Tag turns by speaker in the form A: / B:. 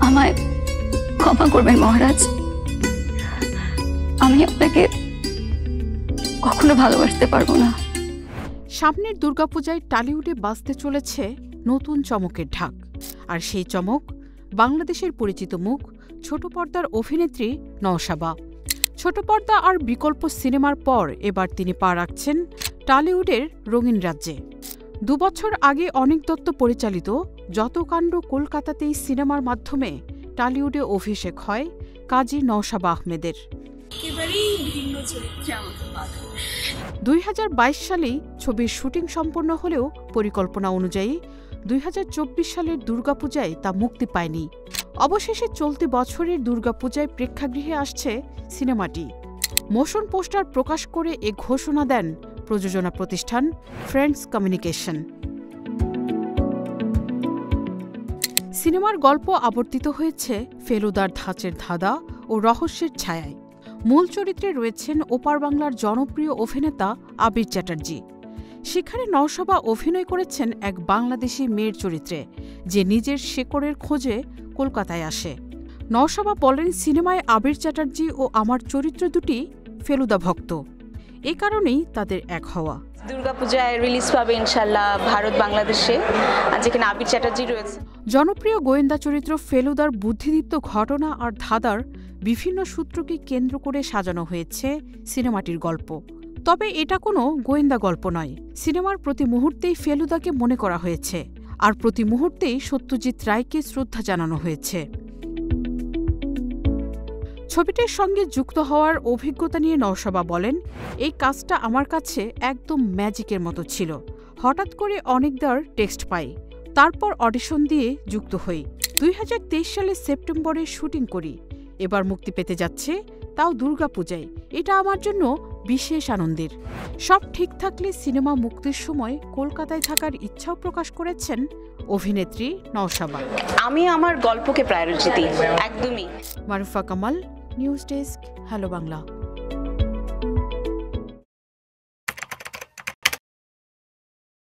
A: আমায় ক্ষমা করবেন মহারাজ, আমি আপনাকে কখনো ভালোবাসতে পারবো না।
B: সামনের দুর্গাপূজায় টলিউডে বাজতে চলেছে নতুন চমকের ঢাক। আর সেই চমক বাংলাদেশের পরিচিত মুখ ছোট পর্দার অভিনেত্রী নওশাবা। ছোট পর্দা আর বিকল্প সিনেমার পর এবার তিনি পা রাখছেন টলিউডের রঙিন রাজ্যে। 2 বছর আগে অনিক দত্ত পরিচালিত যত কাণ্ড কলকাতাতেই সিনেমার মাধ্যমে টলিউডে অভিষেক হয় কাজী নওশাবা আহমেদের। 2022 সালেই ছবির শুটিং সম্পন্ন হলেও পরিকল্পনা অনুযায়ী 2024 সালের দুর্গাপূজায় তা মুক্তি পায়নি। অবশেষে চলতি বছরের দুর্গাপূজায় প্রেক্ষাগৃহে আসছে সিনেমাটি। মোশন পোস্টার প্রকাশ করে এ ঘোষণা দেন প্রযোজনা প্রতিষ্ঠান ফ্রেন্ডস কমিউনিকেশন। সিনেমার গল্প আবর্তিত হয়েছে ফেলুদার ধাঁচের ধাঁধা ও রহস্যের ছায়ায়। মূল চরিত্রে রয়েছেন ওপার বাংলার জনপ্রিয় অভিনেতা আবির চ্যাটার্জি। সেখানে নওশাবা অভিনয় করেছেন এক বাংলাদেশি মেয়ের চরিত্রে, যে নিজের শেকড়ের খোঁজে কলকাতায় আসে। নওশাবা বলেন, সিনেমায় আবির চ্যাটার্জি ও আমার চরিত্র দুটি ফেলুদা ভক্ত, এ কারণেই তাদের এক হওয়া।
C: দুর্গাপূজায় রিলিজ পাবে ইনশাল্লাহ ভারত বাংলাদেশে, যেখানে আবির চ্যাটার্জি রয়েছে।
B: জনপ্রিয় গোয়েন্দা চরিত্র ফেলুদার বুদ্ধিদীপ্ত ঘটনা আর ধাঁধার বিভিন্ন সূত্রকে কেন্দ্র করে সাজানো হয়েছে সিনেমাটির গল্প। তবে এটা কোনো গোয়েন্দা গল্প নয়। সিনেমার প্রতি মুহূর্তেই ফেলুদাকে মনে করা হয়েছে, আর প্রতি মুহূর্তেই সত্যজিৎ রায়কে শ্রদ্ধা জানানো হয়েছে। ছবিটির সঙ্গে যুক্ত হওয়ার অভিজ্ঞতা নিয়ে নওশাবা বলেন, এই কাজটা আমার কাছে একদম ম্যাজিকের মতো ছিল। হঠাৎ করে অনেকদার টেক্সট পাই, তারপর অডিশন দিয়ে যুক্ত হই। 2023 সালের সেপ্টেম্বরে শুটিং করি। এবার মুক্তি পেতে যাচ্ছে, তাও দুর্গাপূজায়। এটা আমার জন্য বিশেষ আনন্দের। সব ঠিক থাকলে সিনেমা মুক্তির সময় কলকাতায় থাকার ইচ্ছাও প্রকাশ করেছেন অভিনেত্রী নওশাবা।
C: আমি আমার গল্পকে প্রায়োরিটি দিই একদমই।
B: Marufa Kamal, news desk, hello Bangla.